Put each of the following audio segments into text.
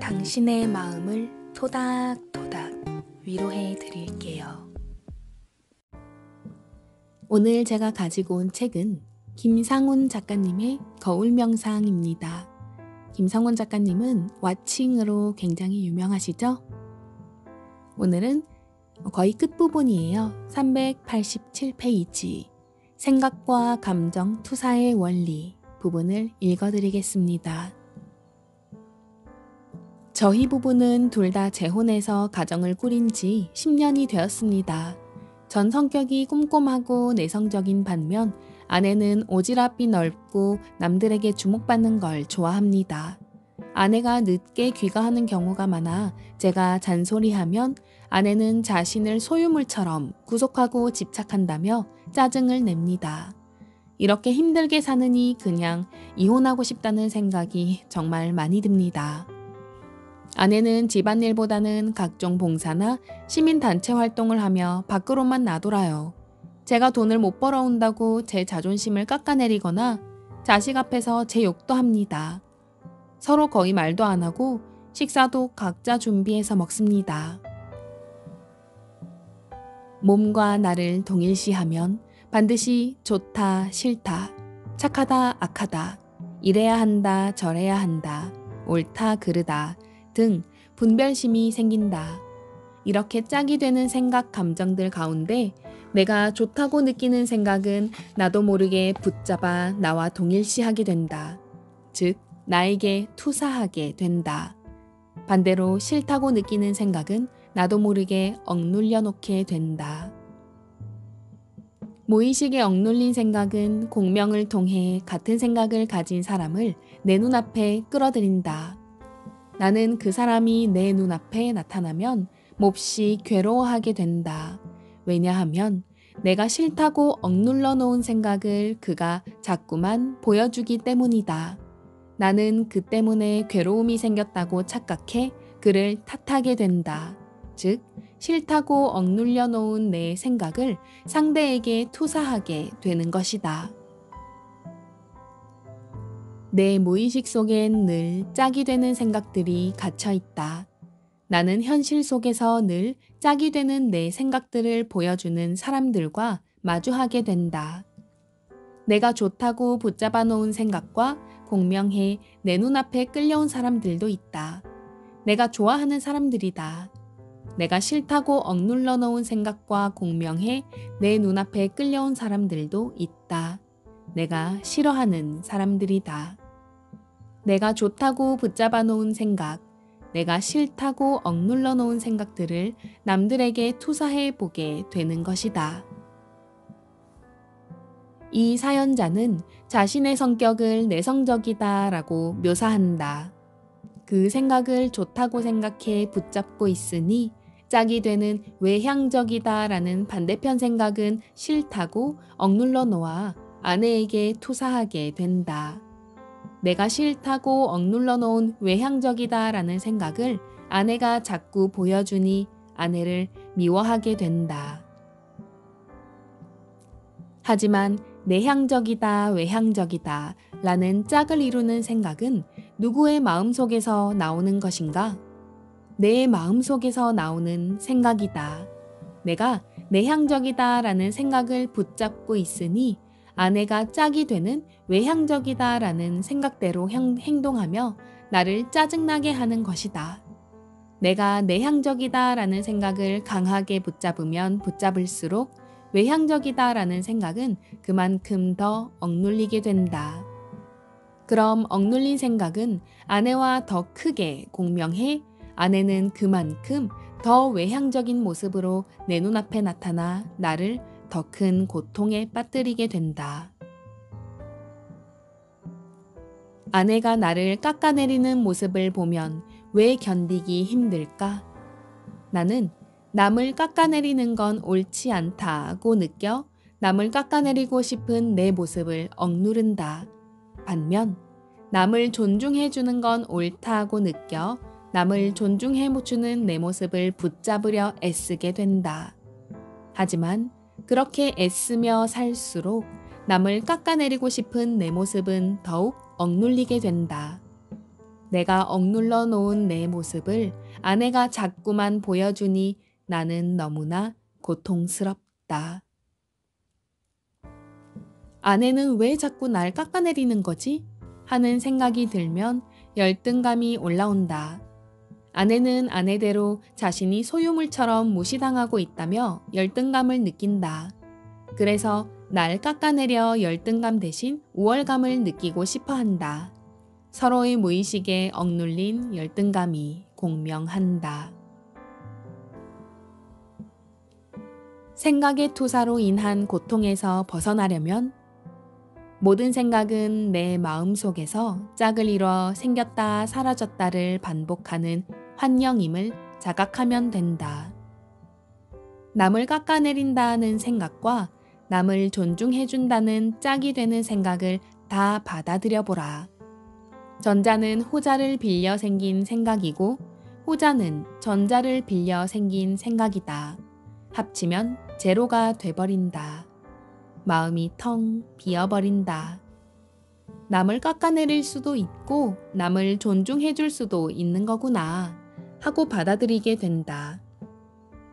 당신의 마음을 토닥토닥 위로해 드릴게요. 오늘 제가 가지고 온 책은 김상훈 작가님의 거울명상입니다. 김상훈 작가님은 와칭으로 굉장히 유명하시죠? 오늘은 거의 끝부분이에요. 387페이지 생각과 감정 투사의 원리 부분을 읽어드리겠습니다. 저희 부부는 둘 다 재혼해서 가정을 꾸린 지 10년이 되었습니다. 전 성격이 꼼꼼하고 내성적인 반면 아내는 오지랖이 넓고 남들에게 주목받는 걸 좋아합니다. 아내가 늦게 귀가하는 경우가 많아 제가 잔소리하면 아내는 자신을 소유물처럼 구속하고 집착한다며 짜증을 냅니다. 이렇게 힘들게 사느니 그냥 이혼하고 싶다는 생각이 정말 많이 듭니다. 아내는 집안일보다는 각종 봉사나 시민단체 활동을 하며 밖으로만 나돌아요. 제가 돈을 못 벌어온다고 제 자존심을 깎아내리거나 자식 앞에서 제 욕도 합니다. 서로 거의 말도 안 하고 식사도 각자 준비해서 먹습니다. 몸과 나를 동일시하면 반드시 좋다, 싫다, 착하다, 악하다, 이래야 한다, 저래야 한다, 옳다, 그르다 등 분별심이 생긴다. 이렇게 짝이 되는 생각, 감정들 가운데 내가 좋다고 느끼는 생각은 나도 모르게 붙잡아 나와 동일시하게 된다. 즉, 나에게 투사하게 된다. 반대로 싫다고 느끼는 생각은 나도 모르게 억눌려 놓게 된다. 무의식에 억눌린 생각은 공명을 통해 같은 생각을 가진 사람을 내 눈앞에 끌어들인다. 나는 그 사람이 내 눈앞에 나타나면 몹시 괴로워하게 된다. 왜냐하면 내가 싫다고 억눌러 놓은 생각을 그가 자꾸만 보여주기 때문이다. 나는 그 때문에 괴로움이 생겼다고 착각해 그를 탓하게 된다. 즉, 싫다고 억눌려 놓은 내 생각을 상대에게 투사하게 되는 것이다. 내 무의식 속엔 늘 짝이 되는 생각들이 갇혀 있다. 나는 현실 속에서 늘 짝이 되는 내 생각들을 보여주는 사람들과 마주하게 된다. 내가 좋다고 붙잡아 놓은 생각과 공명해 내 눈앞에 끌려온 사람들도 있다. 내가 좋아하는 사람들이다. 내가 싫다고 억눌러 놓은 생각과 공명해 내 눈앞에 끌려온 사람들도 있다. 내가 싫어하는 사람들이다. 내가 좋다고 붙잡아 놓은 생각, 내가 싫다고 억눌러 놓은 생각들을 남들에게 투사해 보게 되는 것이다. 이 사연자는 자신의 성격을 내성적이다 라고 묘사한다. 그 생각을 좋다고 생각해 붙잡고 있으니 짝이 되는 외향적이다 라는 반대편 생각은 싫다고 억눌러 놓아 아내에게 투사하게 된다. 내가 싫다고 억눌러 놓은 외향적이다 라는 생각을 아내가 자꾸 보여주니 아내를 미워하게 된다. 하지만 내향적이다, 외향적이다 라는 짝을 이루는 생각은 누구의 마음속에서 나오는 것인가? 내 마음속에서 나오는 생각이다. 내가 내향적이다 라는 생각을 붙잡고 있으니 아내가 짝이 되는 외향적이다 라는 생각대로 행동하며 나를 짜증나게 하는 것이다. 내가 내향적이다 라는 생각을 강하게 붙잡으면 붙잡을수록 외향적이다 라는 생각은 그만큼 더 억눌리게 된다. 그럼 억눌린 생각은 아내와 더 크게 공명해 아내는 그만큼 더 외향적인 모습으로 내 눈앞에 나타나 나를 더 큰 고통에 빠뜨리게 된다. 아내가 나를 깎아내리는 모습을 보면 왜 견디기 힘들까? 나는 남을 깎아내리는 건 옳지 않다고 느껴 남을 깎아내리고 싶은 내 모습을 억누른다. 반면 남을 존중해주는 건 옳다고 느껴 남을 존중해주는 내 모습을 붙잡으려 애쓰게 된다. 하지만 그렇게 애쓰며 살수록 남을 깎아내리고 싶은 내 모습은 더욱 억눌리게 된다. 내가 억눌러 놓은 내 모습을 아내가 자꾸만 보여주니 나는 너무나 고통스럽다. 아내는 왜 자꾸 날 깎아내리는 거지? 하는 생각이 들면 열등감이 올라온다. 아내는 아내대로 자신이 소유물처럼 무시당하고 있다며 열등감을 느낀다. 그래서 날 깎아내려 열등감 대신 우월감을 느끼고 싶어 한다. 서로의 무의식에 억눌린 열등감이 공명한다. 생각의 투사로 인한 고통에서 벗어나려면 모든 생각은 내 마음속에서 짝을 이뤄 생겼다 사라졌다를 반복하는 환영임을 자각하면 된다. 남을 깎아내린다는 생각과 남을 존중해준다는 짝이 되는 생각을 다 받아들여 보라. 전자는 호자를 빌려 생긴 생각이고 호자는 전자를 빌려 생긴 생각이다. 합치면 제로가 돼버린다. 마음이 텅 비어버린다. 남을 깎아내릴 수도 있고 남을 존중해줄 수도 있는 거구나 하고 받아들이게 된다.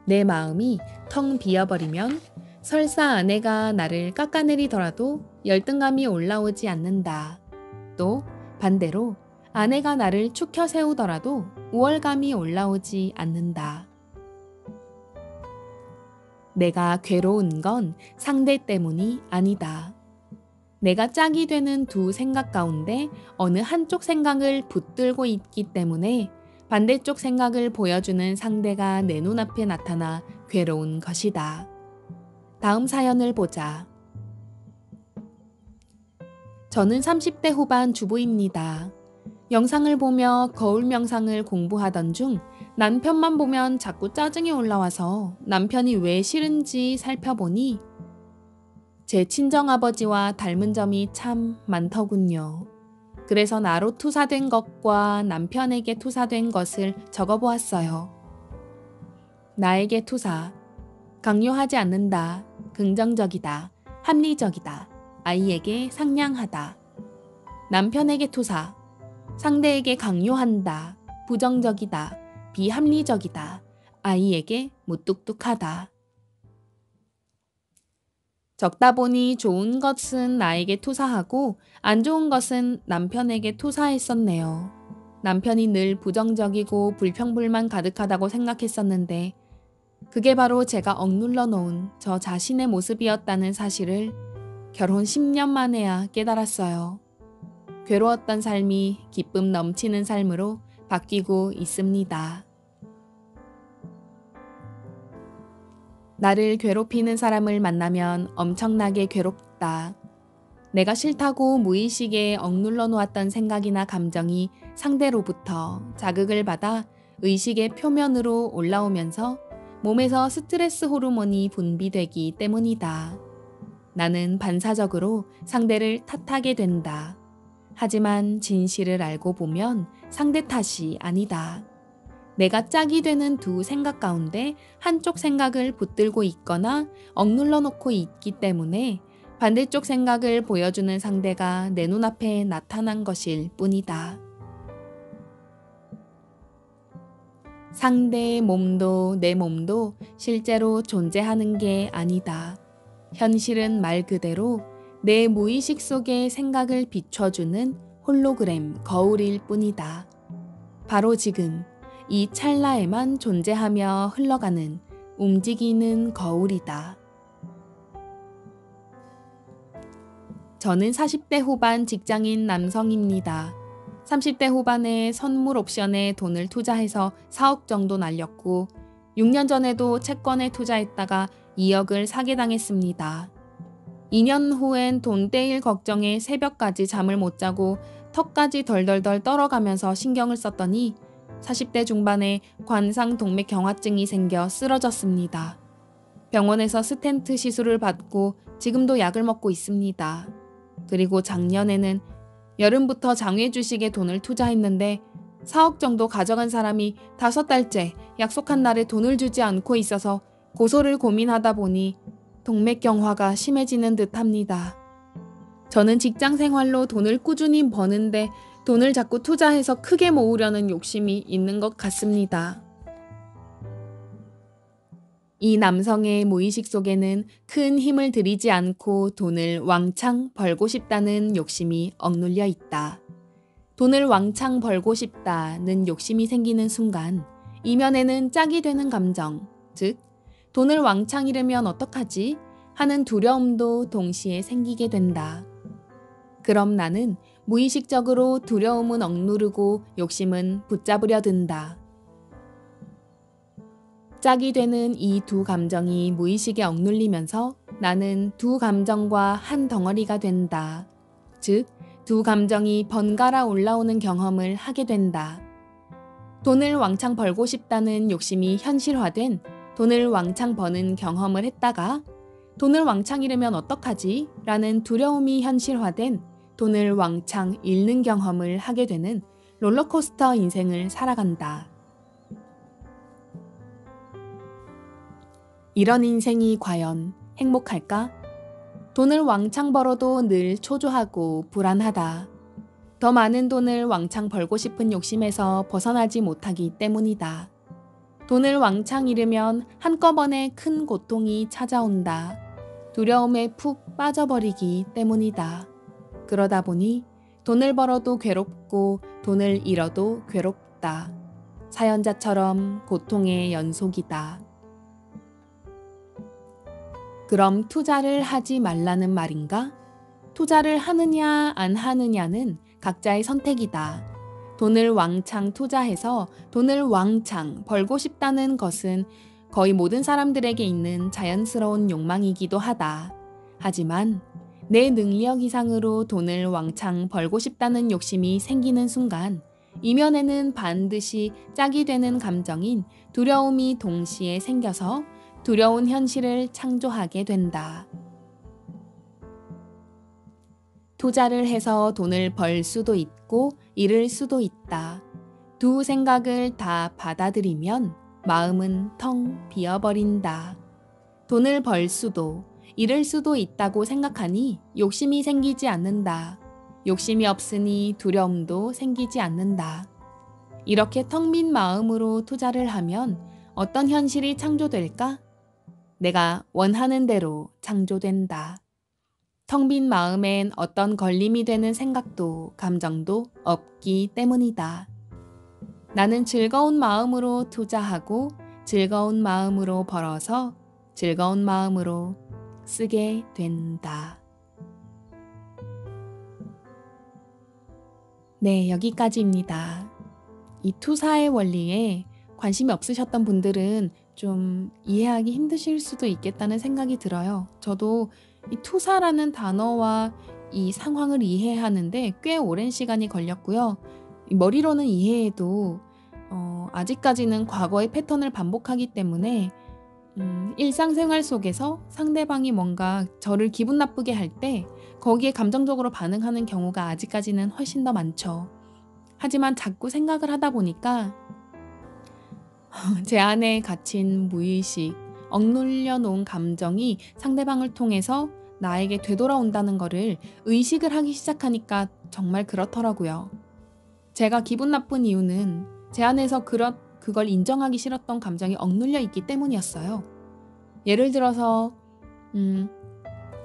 내 마음이 텅 비어버리면 설사 아내가 나를 깎아내리더라도 열등감이 올라오지 않는다. 또 반대로 아내가 나를 축혀 세우더라도 우월감이 올라오지 않는다. 내가 괴로운 건 상대 때문이 아니다. 내가 짝이 되는 두 생각 가운데 어느 한쪽 생각을 붙들고 있기 때문에 반대쪽 생각을 보여주는 상대가 내 눈앞에 나타나 괴로운 것이다. 다음 사연을 보자. 저는 30대 후반 주부입니다. 영상을 보며 거울 명상을 공부하던 중 남편만 보면 자꾸 짜증이 올라와서 남편이 왜 싫은지 살펴보니 제 친정아버지와 닮은 점이 참 많더군요. 그래서 나로 투사된 것과 남편에게 투사된 것을 적어보았어요. 나에게 투사, 강요하지 않는다, 긍정적이다, 합리적이다, 아이에게 상냥하다. 남편에게 투사, 상대에게 강요한다, 부정적이다, 비합리적이다, 아이에게 무뚝뚝하다. 적다 보니 좋은 것은 나에게 투사하고 안 좋은 것은 남편에게 투사했었네요. 남편이 늘 부정적이고 불평불만 가득하다고 생각했었는데 그게 바로 제가 억눌러 놓은 저 자신의 모습이었다는 사실을 결혼 10년 만에야 깨달았어요. 괴로웠던 삶이 기쁨 넘치는 삶으로 바뀌고 있습니다. 나를 괴롭히는 사람을 만나면 엄청나게 괴롭다. 내가 싫다고 무의식에 억눌러 놓았던 생각이나 감정이 상대로부터 자극을 받아 의식의 표면으로 올라오면서 몸에서 스트레스 호르몬이 분비되기 때문이다. 나는 반사적으로 상대를 탓하게 된다. 하지만 진실을 알고 보면 상대 탓이 아니다. 내가 짝이 되는 두 생각 가운데 한쪽 생각을 붙들고 있거나 억눌러 놓고 있기 때문에 반대쪽 생각을 보여주는 상대가 내 눈앞에 나타난 것일 뿐이다. 상대의 몸도 내 몸도 실제로 존재하는 게 아니다. 현실은 말 그대로 내 무의식 속의 생각을 비춰주는 홀로그램 거울일 뿐이다. 바로 지금 이 찰나에만 존재하며 흘러가는 움직이는 거울이다. 저는 40대 후반 직장인 남성입니다. 30대 후반에 선물 옵션에 돈을 투자해서 4억 정도 날렸고 6년 전에도 채권에 투자했다가 2억을 사기당했습니다. 2년 후엔 돈 떼일 걱정에 새벽까지 잠을 못 자고 턱까지 덜덜덜 떨어가면서 신경을 썼더니 40대 중반에 관상동맥경화증이 생겨 쓰러졌습니다. 병원에서 스텐트 시술을 받고 지금도 약을 먹고 있습니다. 그리고 작년에는 여름부터 장외 주식에 돈을 투자했는데 4억 정도 가져간 사람이 5달째 약속한 날에 돈을 주지 않고 있어서 고소를 고민하다 보니 동맥경화가 심해지는 듯 합니다. 저는 직장 생활로 돈을 꾸준히 버는데 돈을 자꾸 투자해서 크게 모으려는 욕심이 있는 것 같습니다. 이 남성의 무의식 속에는 큰 힘을 들이지 않고 돈을 왕창 벌고 싶다는 욕심이 억눌려 있다. 돈을 왕창 벌고 싶다는 욕심이 생기는 순간 이면에는 짝이 되는 감정, 즉 돈을 왕창 잃으면 어떡하지? 하는 두려움도 동시에 생기게 된다. 그럼 나는 무의식적으로 두려움은 억누르고 욕심은 붙잡으려 든다. 짝이 되는 이 두 감정이 무의식에 억눌리면서 나는 두 감정과 한 덩어리가 된다. 즉, 두 감정이 번갈아 올라오는 경험을 하게 된다. 돈을 왕창 벌고 싶다는 욕심이 현실화된 돈을 왕창 버는 경험을 했다가 돈을 왕창 잃으면 어떡하지? 라는 두려움이 현실화된 돈을 왕창 잃는 경험을 하게 되는 롤러코스터 인생을 살아간다. 이런 인생이 과연 행복할까? 돈을 왕창 벌어도 늘 초조하고 불안하다. 더 많은 돈을 왕창 벌고 싶은 욕심에서 벗어나지 못하기 때문이다. 돈을 왕창 잃으면 한꺼번에 큰 고통이 찾아온다. 두려움에 푹 빠져버리기 때문이다. 그러다 보니 돈을 벌어도 괴롭고 돈을 잃어도 괴롭다. 사연자처럼 고통의 연속이다. 그럼 투자를 하지 말라는 말인가? 투자를 하느냐 안 하느냐는 각자의 선택이다. 돈을 왕창 투자해서 돈을 왕창 벌고 싶다는 것은 거의 모든 사람들에게 있는 자연스러운 욕망이기도 하다. 하지만 내 능력 이상으로 돈을 왕창 벌고 싶다는 욕심이 생기는 순간 이면에는 반드시 짝이 되는 감정인 두려움이 동시에 생겨서 두려운 현실을 창조하게 된다. 투자를 해서 돈을 벌 수도 있고 잃을 수도 있다. 두 생각을 다 받아들이면 마음은 텅 비어버린다. 돈을 벌 수도 잃을 수도 있다고 생각하니 욕심이 생기지 않는다. 욕심이 없으니 두려움도 생기지 않는다. 이렇게 텅 빈 마음으로 투자를 하면 어떤 현실이 창조될까? 내가 원하는 대로 창조된다. 텅 빈 마음엔 어떤 걸림이 되는 생각도 감정도 없기 때문이다. 나는 즐거운 마음으로 투자하고 즐거운 마음으로 벌어서 즐거운 마음으로 쓰게 된다. 네, 여기까지입니다. 이 투사의 원리에 관심이 없으셨던 분들은 좀 이해하기 힘드실 수도 있겠다는 생각이 들어요. 저도 이 투사라는 단어와 이 상황을 이해하는데 꽤 오랜 시간이 걸렸고요. 머리로는 이해해도 아직까지는 과거의 패턴을 반복하기 때문에 일상생활 속에서 상대방이 뭔가 저를 기분 나쁘게 할 때 거기에 감정적으로 반응하는 경우가 아직까지는 훨씬 더 많죠. 하지만 자꾸 생각을 하다 보니까 제 안에 갇힌 무의식, 억눌려 놓은 감정이 상대방을 통해서 나에게 되돌아온다는 거를 의식을 하기 시작하니까 정말 그렇더라고요. 제가 기분 나쁜 이유는 제 안에서 그걸 인정하기 싫었던 감정이 억눌려 있기 때문이었어요. 예를 들어서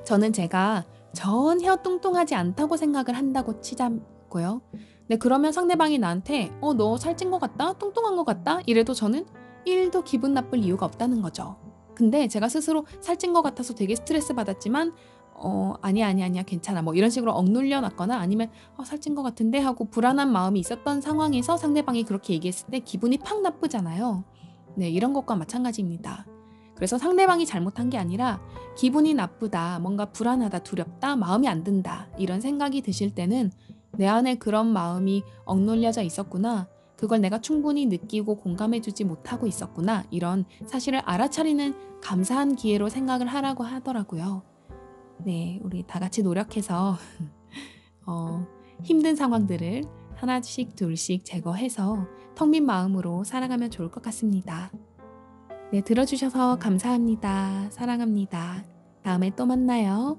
저는 제가 전혀 뚱뚱하지 않다고 생각을 한다고 치자고요. 근데 그러면 상대방이 나한테 너 살찐 것 같다? 뚱뚱한 것 같다? 이래도 저는 1도 기분 나쁠 이유가 없다는 거죠. 근데 제가 스스로 살찐 것 같아서 되게 스트레스 받았지만 아니야 괜찮아 뭐 이런 식으로 억눌려 놨거나 아니면 살찐 것 같은데 하고 불안한 마음이 있었던 상황에서 상대방이 그렇게 얘기했을 때 기분이 팍 나쁘잖아요. 네, 이런 것과 마찬가지입니다. 그래서 상대방이 잘못한 게 아니라 기분이 나쁘다, 뭔가 불안하다, 두렵다, 마음이 안 든다 이런 생각이 드실 때는 내 안에 그런 마음이 억눌려져 있었구나. 그걸 내가 충분히 느끼고 공감해주지 못하고 있었구나. 이런 사실을 알아차리는 감사한 기회로 생각을 하라고 하더라고요. 네, 우리 다 같이 노력해서 힘든 상황들을 하나씩 둘씩 제거해서 텅 빈 마음으로 살아가면 좋을 것 같습니다. 네, 들어주셔서 감사합니다. 사랑합니다. 다음에 또 만나요.